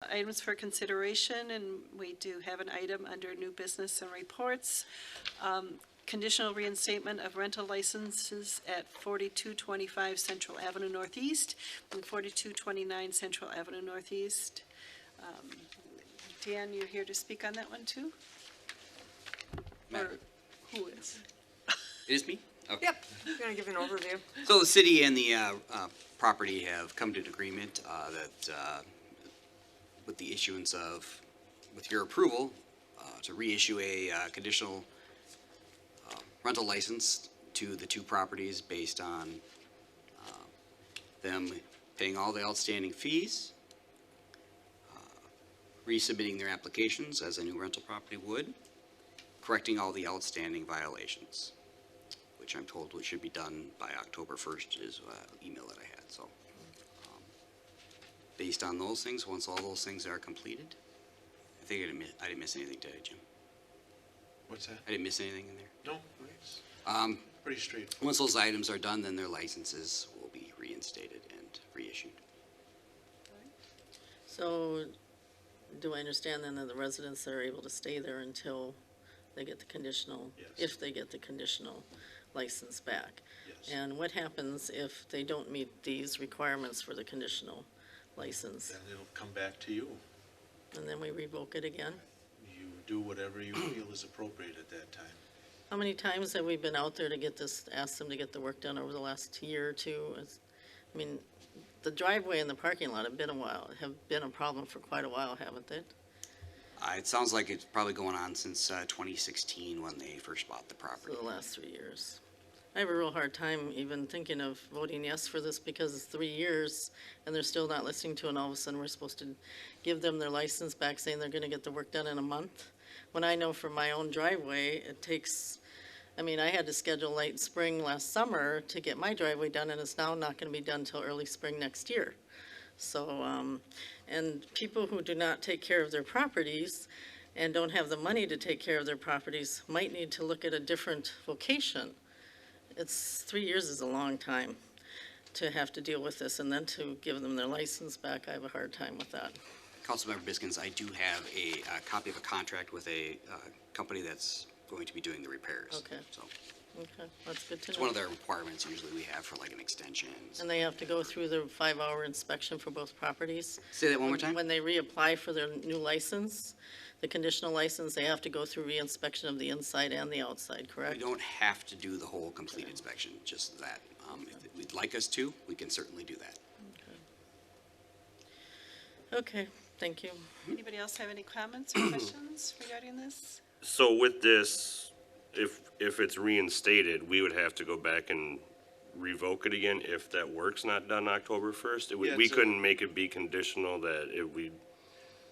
Items for consideration, and we do have an item under new business and reports. Conditional reinstatement of rental licenses at 4225 Central Avenue Northeast and 4229 Central Avenue Northeast. Dan, you're here to speak on that one too? Or who is? It is me? Okay. Yep, I'm going to give an overview. So the city and the property have come to an agreement that with the issuance of, with your approval, to reissue a conditional rental license to the two properties based on them paying all the outstanding fees, resubmitting their applications as a new rental property would, correcting all the outstanding violations, which I'm told should be done by October 1st is email that I had. So based on those things, once all those things are completed, I think I didn't miss anything today, Jim. What's that? I didn't miss anything in there. No, it's pretty straight. Once those items are done, then their licenses will be reinstated and reissued. So, do I understand then that the residents are able to stay there until they get the conditional, Yes. if they get the conditional license back? Yes. And what happens if they don't meet these requirements for the conditional license? Then it'll come back to you. And then we revoke it again? You do whatever you feel is appropriate at that time. How many times have we been out there to get this, ask them to get the work done over the last year or two? I mean, the driveway and the parking lot have been a problem for quite a while, haven't they? It sounds like it's probably going on since 2016 when they first bought the For property. the last 3 years. I have a real hard time even thinking of voting yes for this because it's 3 years and they're still not listening to it, and all of a sudden we're supposed to give them their license back saying they're gonna get the work done in a month. When I know from my own driveway, it takes, I mean, I had to schedule late spring last summer to get my driveway done, and it's now not gonna be done till early spring next year. So, and people who do not take care of their properties and don't have the money to take care of their properties might need to look at a different vocation. It's 3 years is a long time to have to deal with this, and then to give them their license back, I have a hard time with that. Councilmember Biskins, I do have a copy of a contract with a company that's going to be doing the repairs. Okay. So Okay, that's good to it's know. one of the requirements usually we have for like an extension. And they have to go through the 5-hour inspection for both properties? Say that one more time? When they reapply for their new license, the conditional license, they have to go through re-inspection of the inside and the outside, We correct? don't have to do the whole complete inspection, just that. If we'd like us to, we can certainly do that. Okay, thank you. Anybody else have any comments or questions regarding this? So with this, if it's reinstated, we would have to go back and revoke it again if that work's not done October 1st? Yeah, We it's a- couldn't make it be conditional that we,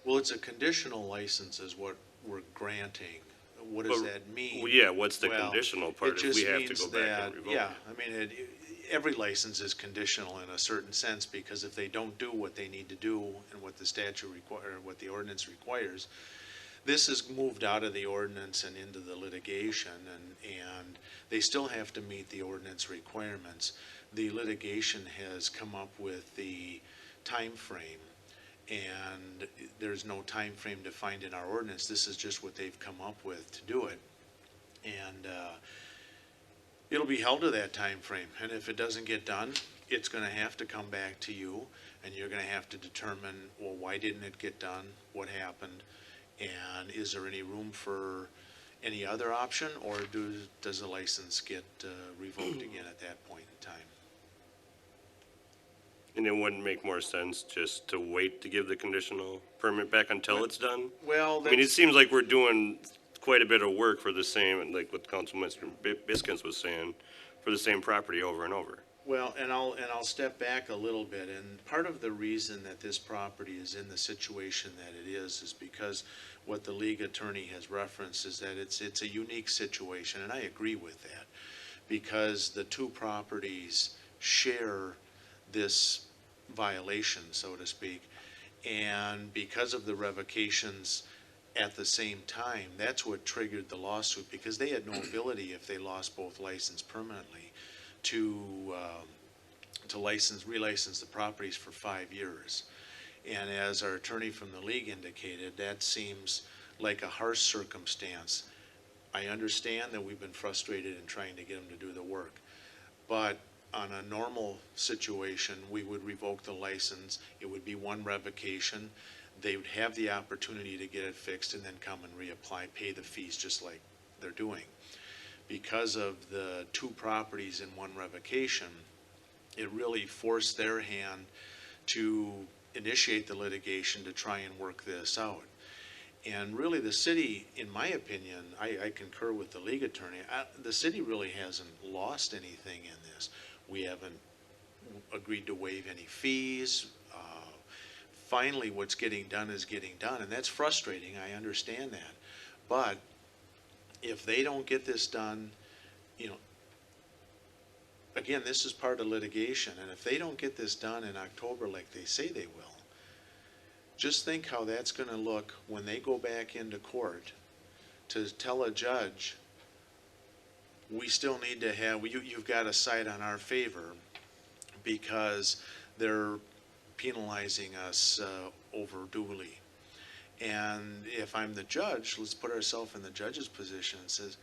Well, it's a conditional license is what we're granting. What does But- that mean? well, yeah, what's the Well, conditional part it if just we have to means go back and that- revoke Yeah, it? I mean, every license is conditional in a certain sense, because if they don't do what they need to do and what the statute require, what the ordinance requires, this is moved out of the ordinance and into the litigation, and they still have to meet the ordinance requirements. The litigation has come up with the time frame, and there's no time frame defined in our ordinance. This is just what they've come up with to do it. And it'll be held to that time frame. And if it doesn't get done, it's gonna have to come back to you, and you're gonna have to determine, well, why didn't it get done? What happened? And is there any room for any other option, or does the license get revoked again at that point in time? And it wouldn't make more sense just to wait to give the conditional permit back until it's done? Well, I mean, it that's, seems like we're doing quite a bit of work for the same, like what Councilman Biskins was saying, for the same property over and over. well, and I'll step back a little bit, and part of the reason that this property is in the situation that it is because what the league attorney has referenced is that it's a unique situation, and I agree with that, because the two properties share this violation, so to speak, and because of the revocations at the same time, that's what triggered the lawsuit, because they had no ability, if they lost both license permanently, to relicense the properties for 5 years. And as our attorney from the league indicated, that seems like a harsh circumstance. I understand that we've been frustrated in trying to get them to do the work, but on a normal situation, we would revoke the license. It would be one revocation. They would have the opportunity to get it fixed and then come and reapply, pay the fees just like they're doing. Because of the 2 properties in one revocation, it really forced their hand to initiate the litigation to try and work this out. And really, the city, in my opinion, I concur with the league attorney, the city really hasn't lost anything in this. We haven't agreed to waive any fees. Finally, what's getting done is getting done, and that's frustrating, I understand that. But if they don't get this done, you know, again, this is part of litigation, and if they don't get this done in October like they say they will, just think how that's going to look when they go back into court to tell a judge, we still need to have, you've got to side on our favor because they're penalizing us overduly. And if I'm the judge, let's put ourselves in the judge's position and says,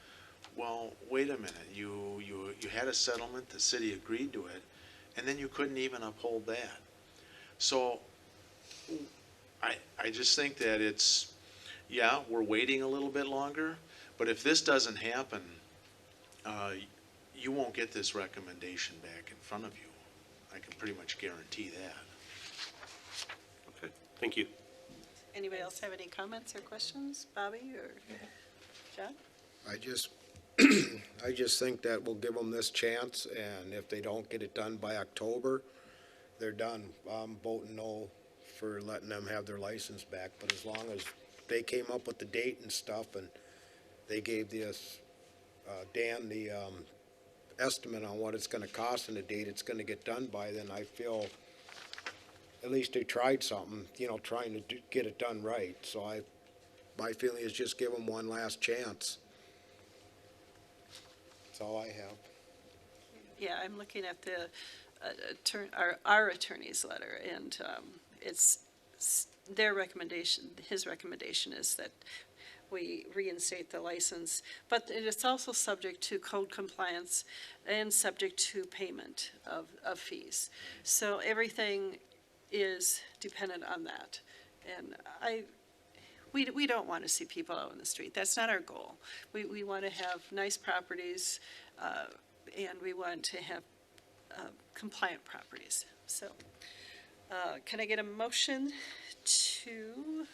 well, wait a minute, you had a settlement, the city agreed to it, and then you couldn't even uphold that. So I just think that it's, yeah, we're waiting a little bit longer, but if this doesn't happen, you won't get this recommendation back in front of you. I can pretty much guarantee that. Okay, thank you. Anybody else have any comments or questions? Bobby or John? I just think that we'll give them this chance, and if they don't get it done by October, they're done. I'm voting no for letting them have their license back, but as long as they came up with the date and stuff, and they gave this, Dan, the estimate on what it's gonna cost and the date it's gonna get done by, then I feel at least they tried something, you know, trying to get it done right. So my feeling is just give them one last chance. That's all I have. Yeah, I'm looking at the our attorney's letter, and it's their recommendation, his recommendation is that we reinstate the license, but it is also subject to code compliance and subject to payment of fees. So everything is dependent on that. And we don't want to see people out in the street. That's not our goal. We want to have nice properties, and we want to have compliant properties. So, can I get a motion to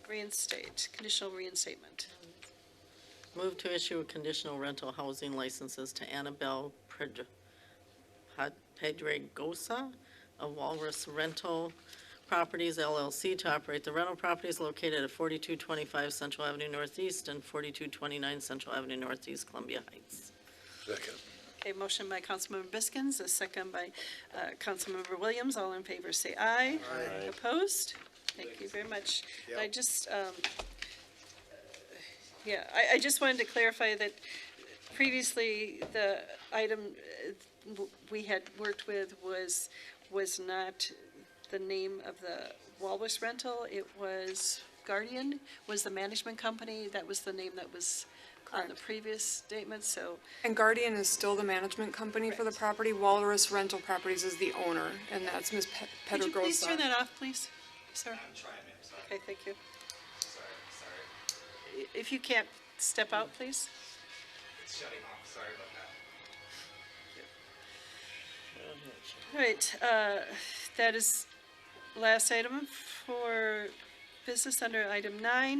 reinstate, conditional reinstatement? Move to issue conditional rental housing licenses to Annabelle Pedregosa of Walrus Rental Properties LLC to operate the rental properties located at 4225 Central Avenue Northeast and 4229 Central Avenue Northeast, Columbia Heights. Second. Okay, motion by Councilmember Biskins, a second by Councilmember Williams. All in favor, say aye. Aye. Opposed? Thank you very much. Yep. I just, yeah, I just wanted to clarify that previously the item we had worked with was not the name of the Walrus Rental. It was Guardian, was the management company. That was the name that was on the Correct. previous statement, so. And Guardian is still the management company for the property. Walrus Rental Properties is the owner, and that's Ms. Could you please turn Pedregosa. that off, please, sir? I'm trying, ma'am, sorry. Okay, thank you. Sorry. If you can't step out, please. It's shutting off, sorry about that. All right, that is last item for business under item 9.